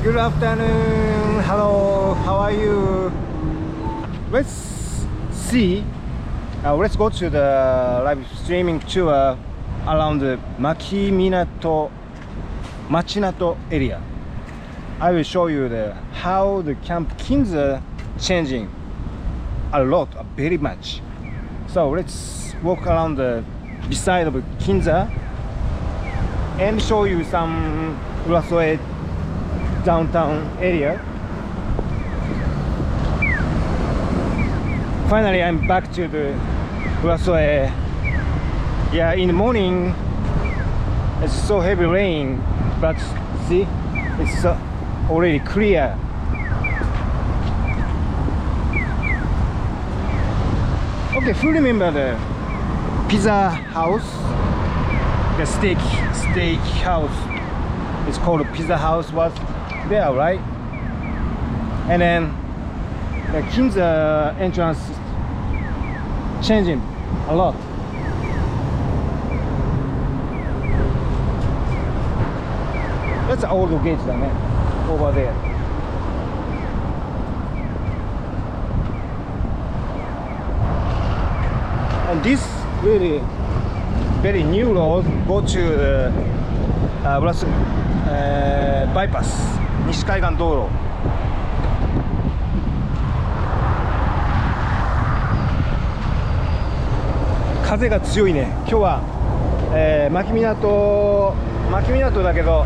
Good afternoon. Hello. How are you? Let's see. Let's go to the live streaming tour around the Machiminato area. I will show you how the Camp Kinza changing a lot, very much. So let's walk around the beside of Kinza and show you some Urasoe downtown area. Finally, I'm back to the Urasoe. Yeah, in the morning it's so heavy rain, but see, it's already clear. Okay, fully remember the pizza house, the steak house. It's called Pizza House, was there, right? And then the Kinza entrance changing a lot. That's the old gate over there. And this really very new road go to the bypass 西海岸道路。風が強いね。今日は、牧港だけど、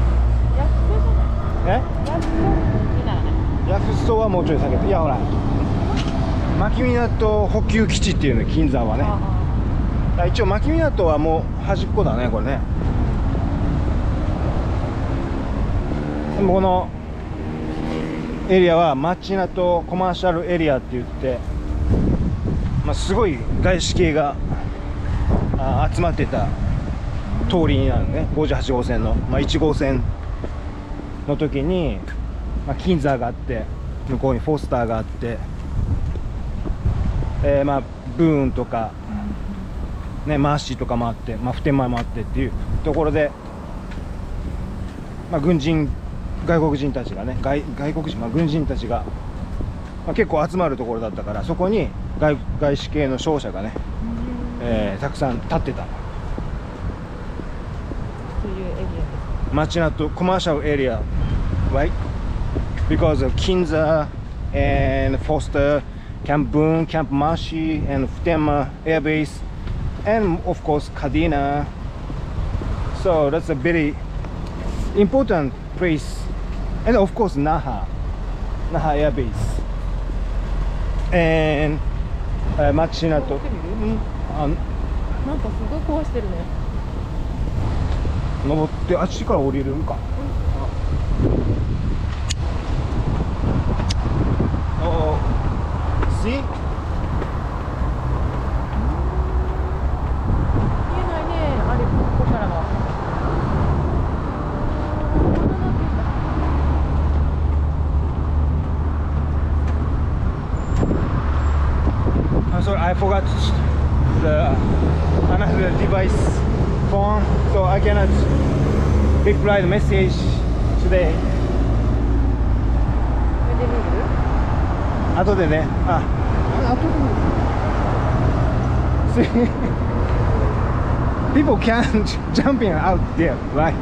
ヤフストはもうちょい下げて、いやほら牧港補給基地っていうの、金山はね。一応牧港はもう端っこだね、これね。でもこのエリアは町港コマーシャルエリアって言って、すごい外資系が集まってた通りになるね。58号線の、1号線の時に、キンザーがあって、向こうにフォスターがあって、ブーンとか、ね、マーシーとかもあって、普天間もあってっていうところで、外国人たちがね、軍人たちが、結構集まるところだったから、そこに外資系の商社がね、たくさん建ってた。そういうエリアです。町港コマーシャルエリア、right? Because of Kinza and Foster, Camp Boone, Camp Mashi, and Futenma Air Base, and of course Kadena. So that's a very important place. And of course Naha Air Base. And Machinato. なんかすごい壊してるね。登ってあっちから降りるか。See?見えないね、あれここからは。I'm sorry, I forgot another device phone, so I cannot reply the message today. これで見る？後でね。後で見る。See? People can't jumping out there, right?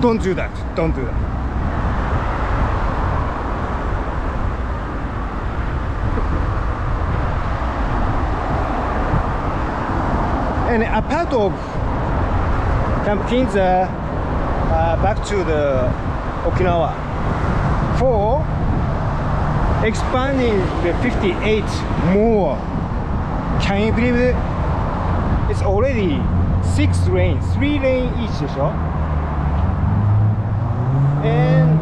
Don't do that. Don't do that. And a part of Camp Kinza back to the Okinawa for expanding the 58 more. Can you believe it? It's already 6 lanes, 3 lanes each でしょ? And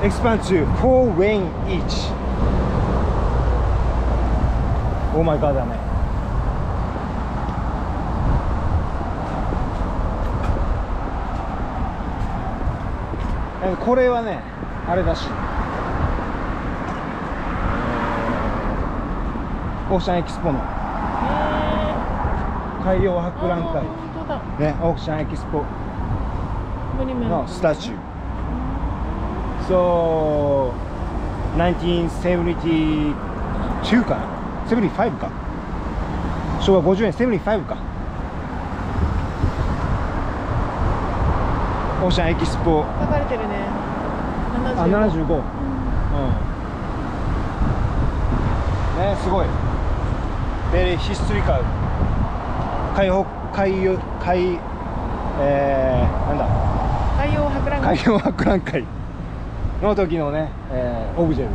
expand to 4 lanes each. Oh my god だね。これはね、あれだし、オーシャンエキスポの海洋博覧会ね、オーシャンエキスポのスタチュー。So 1972かな、75か、昭和50年、75か。オーシャンエキスポ、書かれてるね。あ、75、うん、ね、すごい。ベリーヒストリカル。なんだ、海洋博覧会。海洋博覧会の時のね、オブジェで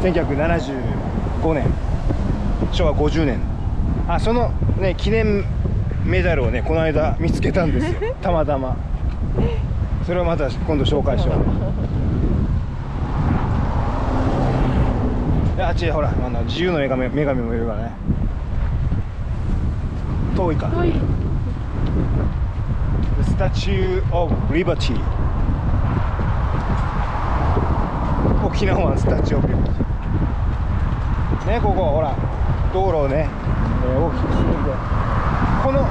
す。1975年、昭和50年。あ、そのね、記念メダルをね、この間見つけたんですよ。たまたま。それをまた今度紹介しよう。あっちほら、自由の女神もいるからね。遠いか。遠い。The Statue of Liberty。沖縄湾スタチューオブリバティ。ね、ここほら、道路をね、大きくするんで、この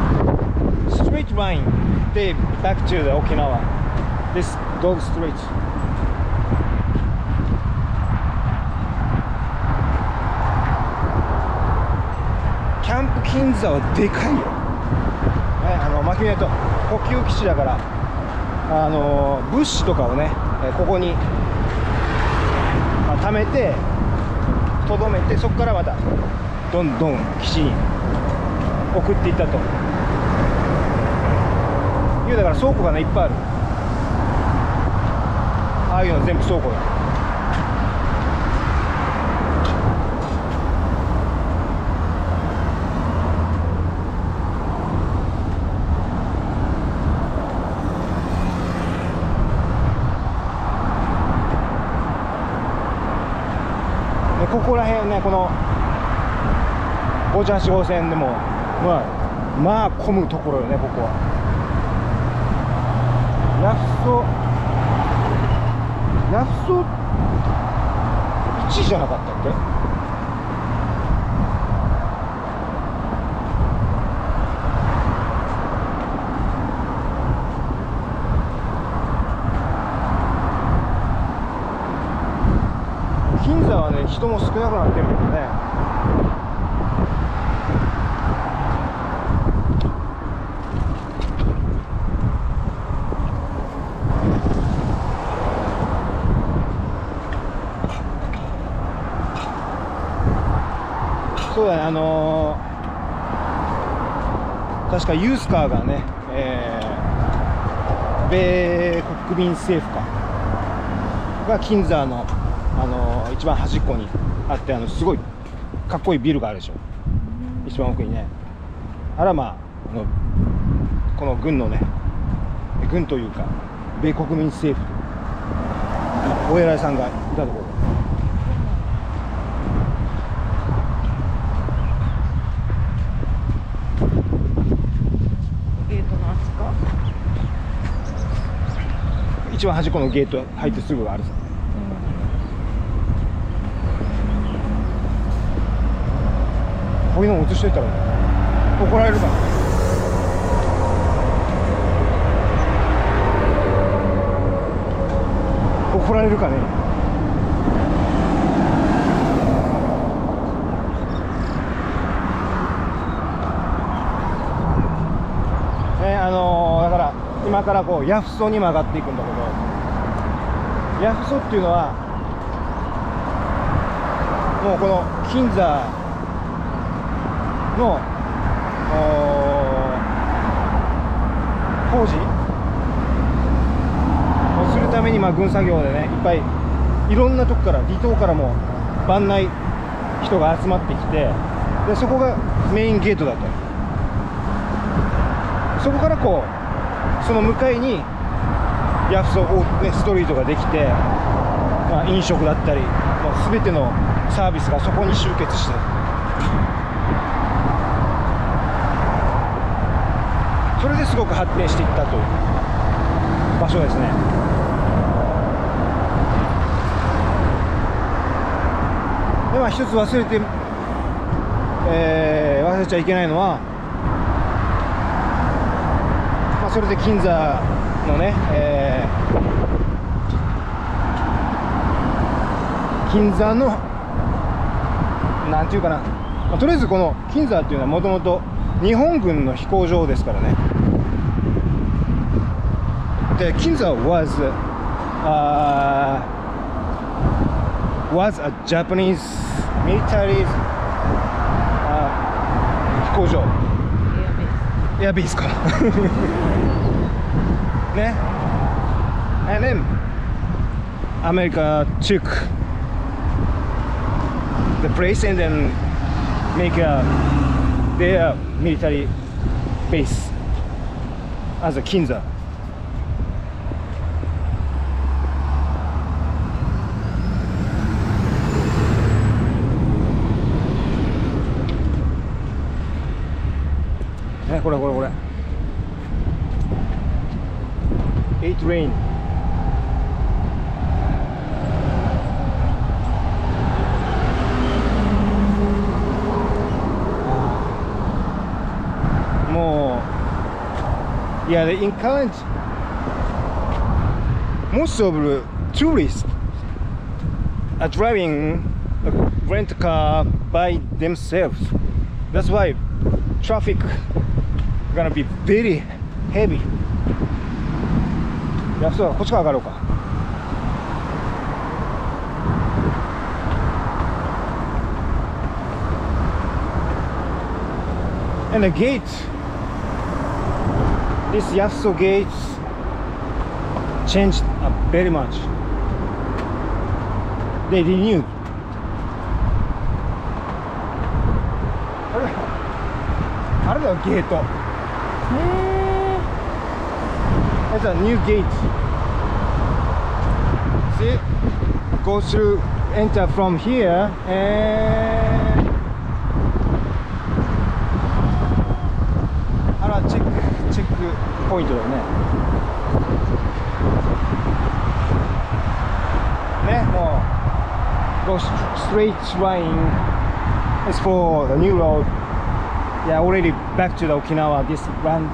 ストレートラインで back to the 沖縄。This dog street。キャンプキンザーはでかいよ。ね、牧宮と補給基地だから、物資とかをね、ここに貯めて、とどめて、そこからまたどんどん基地に送っていったという、だから倉庫がね、いっぱいある。ああいうの全部倉庫だ。ここら辺ね、この58号線でもまあ混むところよね、ここは。ヤフソ1じゃなかったっけ。金座はね、人も少なくなってるけどね。そうだね、確かユースカーがね、米国民政府かが金座の一番端っこにあって、すごいかっこいいビルがあるでしょ、一番奥にね。あら、まあこの軍のね、軍というか米国民政府お偉いさんがいたところ。ゲートのあっちか。一番端っこのゲート入ってすぐがあるさ。こういうのを映しといたら怒られるかな。怒られるかね。だから今からこうヤフソに曲がっていくんだけど、ヤフソっていうのはもうこの金座の工事をするために、軍作業でね、いっぱいいろんなとこから、離島からも番内人が集まってきて、でそこがメインゲートだと。そこからこうその向かいにヤフソストリートができて、飲食だったりもう全てのサービスがそこに集結して、それですごく発展していったという場所ですね。で、一つ忘れちゃいけないのは、それで金座のね、金座のなんていうかな、とりあえずこの金座っていうのはもともと日本軍の飛行場ですからね。で、金座 was a Japanese military 飛行場、エアベースかね。And then America took the place and then make their military base as a Kinza.これ8 rain。もう、いや、in current, most of the tourists are driving a rent car by themselves. That's why traffic gonna be very heavy. いや、そうだ、こっちから上がろうか。And the gate, this Yafuso gate changed very much. They renewed. あれだよ、ゲート。It's a new gate. See, go through, enter from here, and あら、チェックポイントだよね。ね、もう go straight line is for the new road. Yeah, already back to the Okinawa. This run.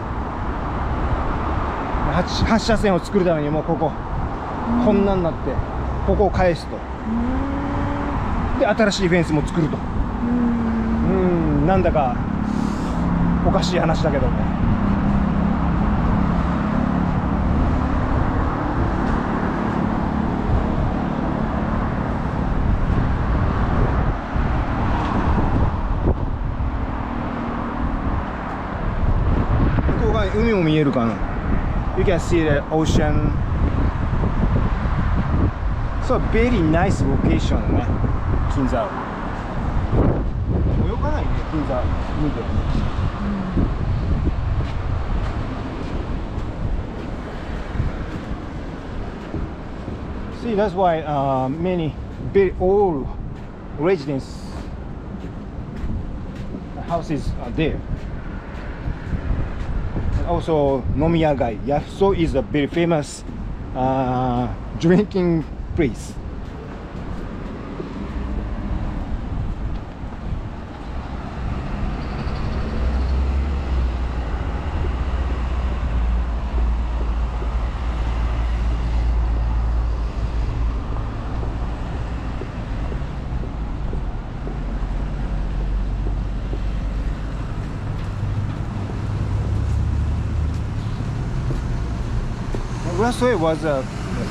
8車線を作るためにもうこんなになってここを返すと。で、新しいフェンスも作ると。なんだかおかしい話だけども。向こう側に海も見えるかな。You can see the ocean. So very nice location ね、金座。泳がないね、金座。見てるね。See, that's why many very old residence houses are there. Also, Nomiyagai. Yafuso is a very famous drinking place. Urasue was a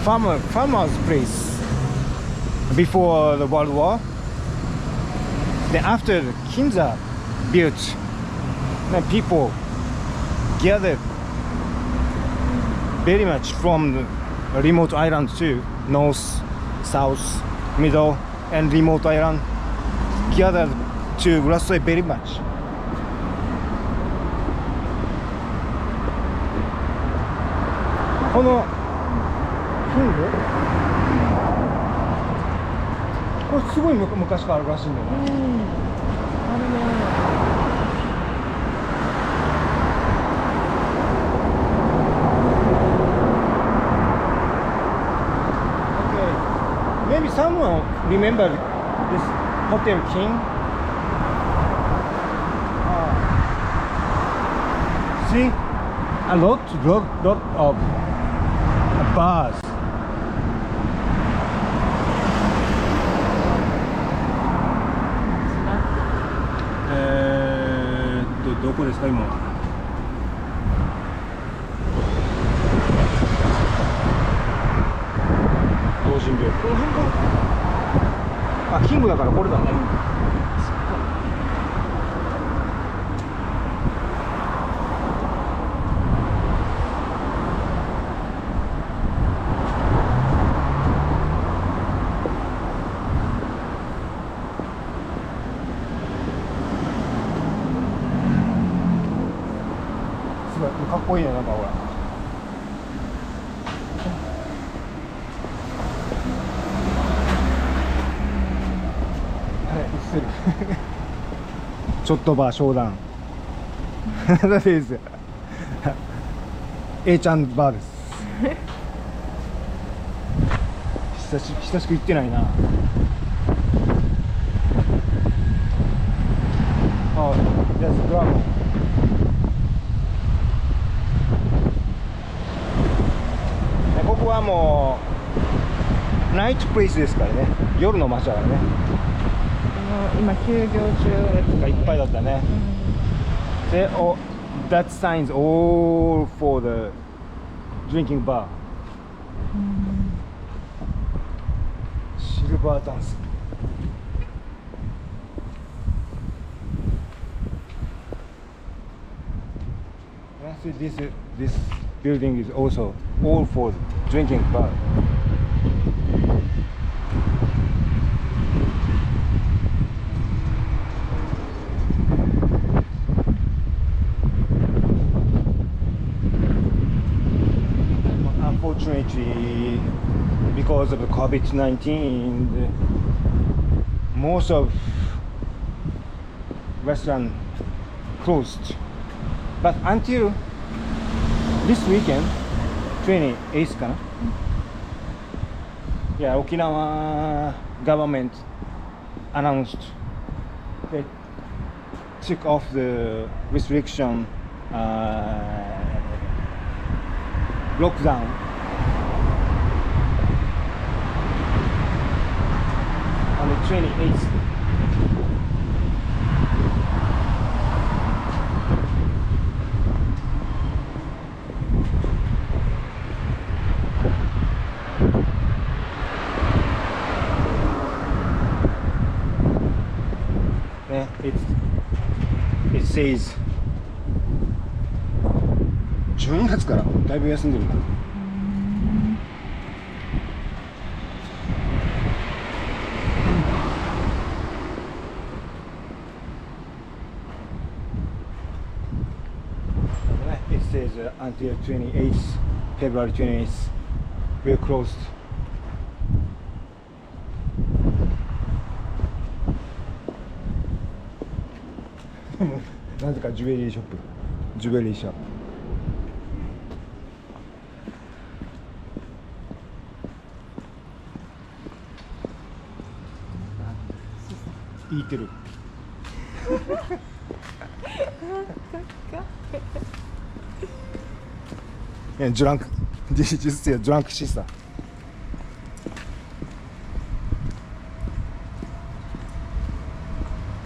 farmer's place before the World War. Then after the Kinza built, then people gathered very much from the remote island to north, south, middle, and remote island gathered to Urasue very much. Thisこれすごい昔からあるらしいんだよね。あるね。Okay. Maybe someone remember this Hotel King? See, a lot of bars. こですか今？同心病。この辺か。あ、キングだからこれだね。すごいかっこいいね、なんかほら。ちょっとバー商談です。A ちゃんバーです。久しく行ってないな。あ、じゃあドラム。ここはもうナイトプレイスですからね。夜の街だからね。今休業中がいっぱいだったね。で、that signs all for the drinking bar。シルバーダンス。This building is also all for the drinking bar。Unfortunately, because of the COVID-19, most of restaurant closed. But until this weekend, 28th かな? Yeah, Okinawa government announced they took off the restriction, lockdown on the 28th. It says 12月からだいぶ休んでるな。It says until 28th, February 28th, we're closed. なぜかジュエリーショップ、ジュエリーショップ。言ってる。いや、drunk, this is a drunk sister.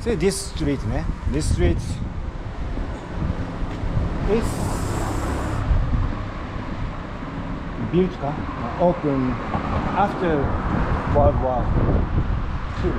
So this street ね、this street is built か open after World War II.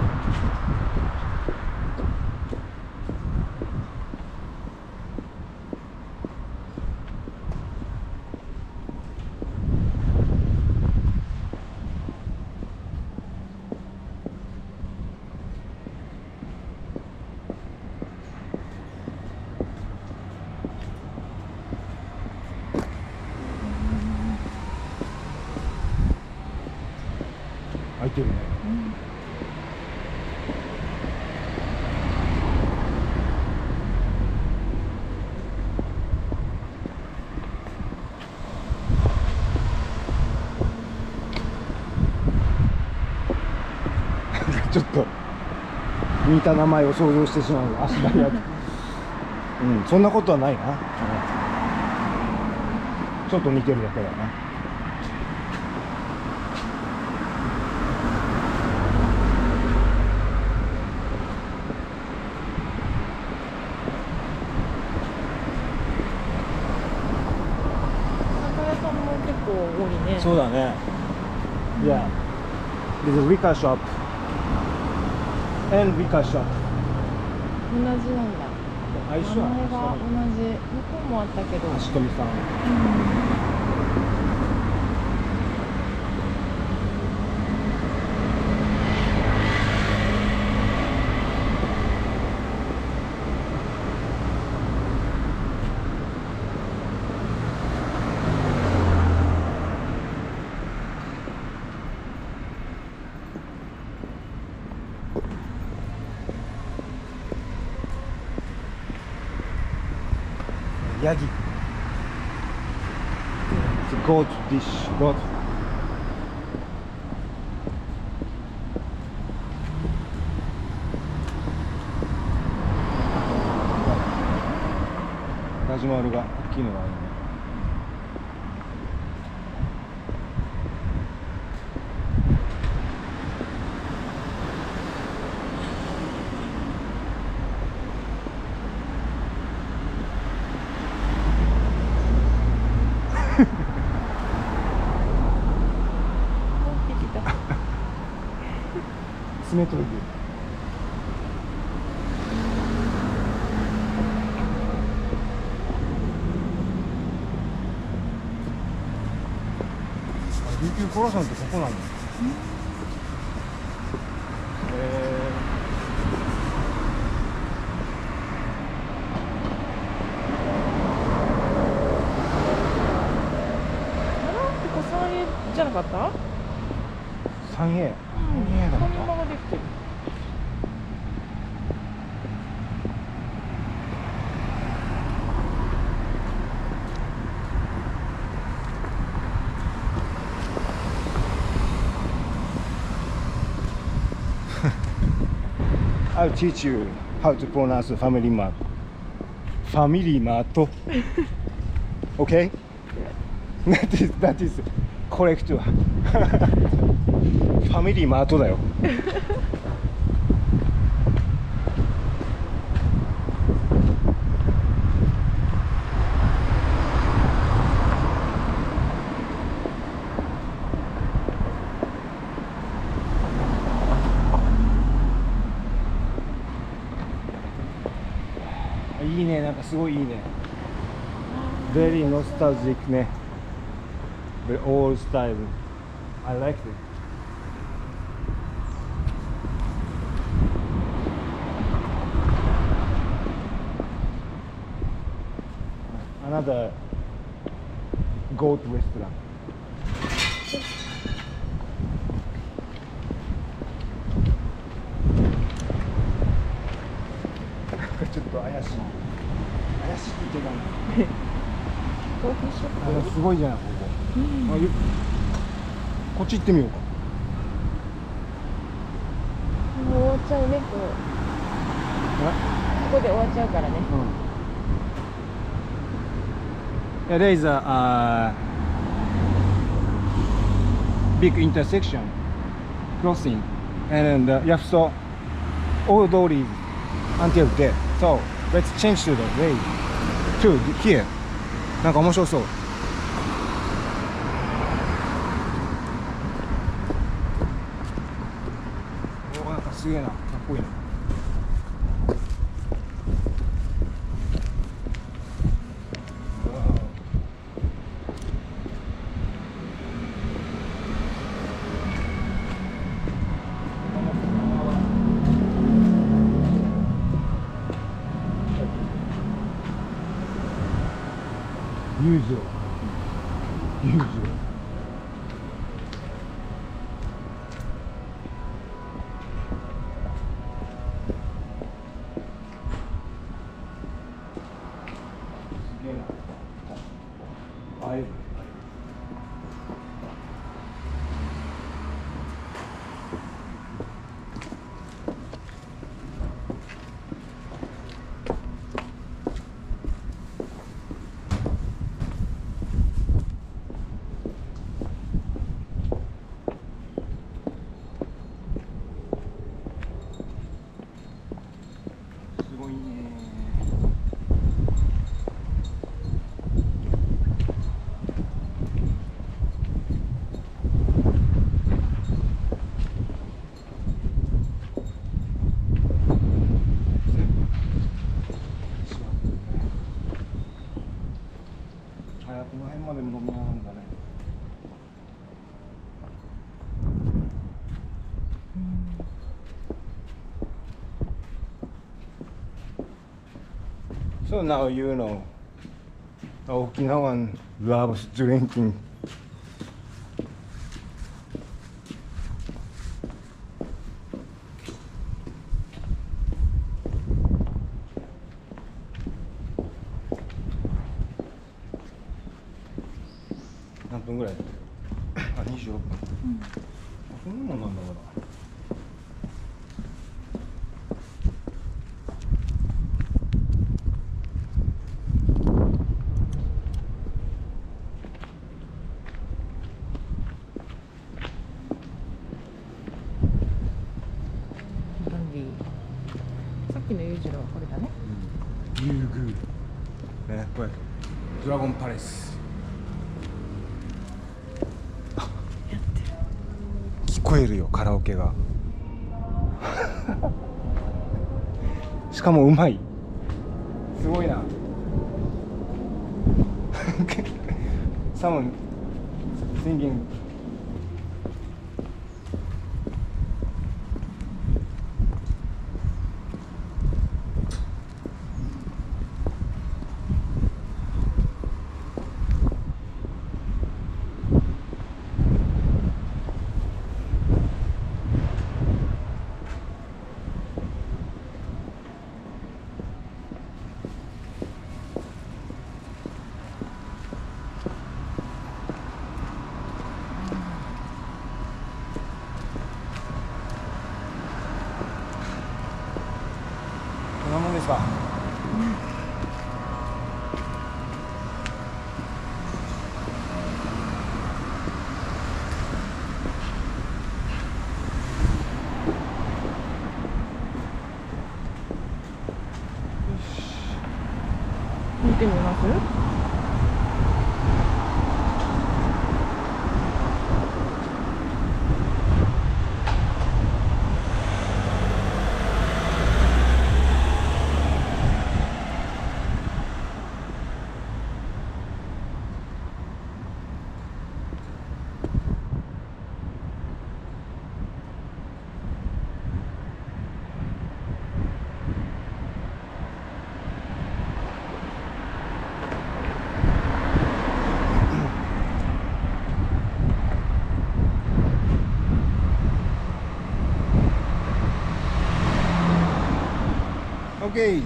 開いてるね。ちょっと似た名前を想像してしまう。足早く。うん、そんなことはないな。ちょっと似てるだけだな。構多いね。そうだね。Yeah. There's a liquor shop and liquor shop. 同じなんだ。あ、一緒だね。名前が同じ。向こうもあったけど。足富さん。ヤギ。It's a goat dish. Goat. ガジュマルが大きいのがあるね。爪研いでる。琉球コロシャンってここなの？ここ3円じゃなかった？ 3A。3A だった。こんなのができてる。I'll teach you how to pronounce family mart. Family mart. Okay? That is correct. Family mart だよ。いいね、なんかすごいいいね。Very nostalgic ね。Very old style. I like it. Another goat restaurant. ちょっと怪しい。怪しいって言っちゃダメ。コーヒーショップ。すごいじゃん、ここ。こっち行ってみようか。もう終わっちゃうね、ここで終わっちゃうからね。Yeah, there is a big intersection crossing, and Yafuso all doors until there. So let's change to the way to here. なんか面白そう。お、なんかすげえな、かっこいいな。usual. すごいね。辺まで飲み屋なんだね。So now you know Okinawan loves drinking.何分ぐらい？あ、26分。そんなもんなんだまだ。さっきの裕次郎はこれだね。竜宮。ね、これドラゴンパレス。聞こえるよカラオケが。しかもうまい。すごいな。Someone singing.こんなもんですか。見てみます？Okay,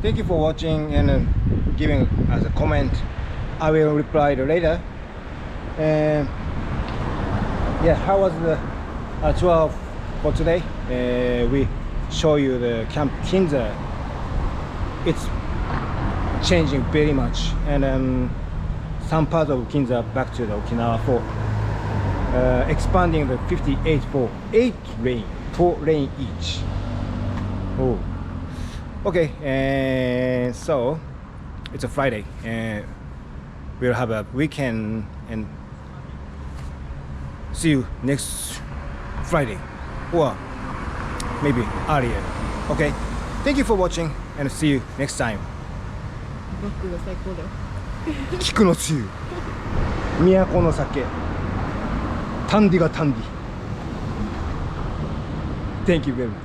thank you for watching and giving us a comment. I will reply later. And yeah, how was the tour for today? We show you the Camp Kinza. It's changing very much, and some parts of Kinza back to the Okinawa for expanding the 58 for 4 lane each. Oh. Okay, and so it's a Friday, and we'll have a weekend, and see you next Friday, or maybe earlier. Okay, thank you for watching, and see you next time. バッグが最高だよ。菊のつゆ、都の酒、タンディがタンディ。Thank you very much.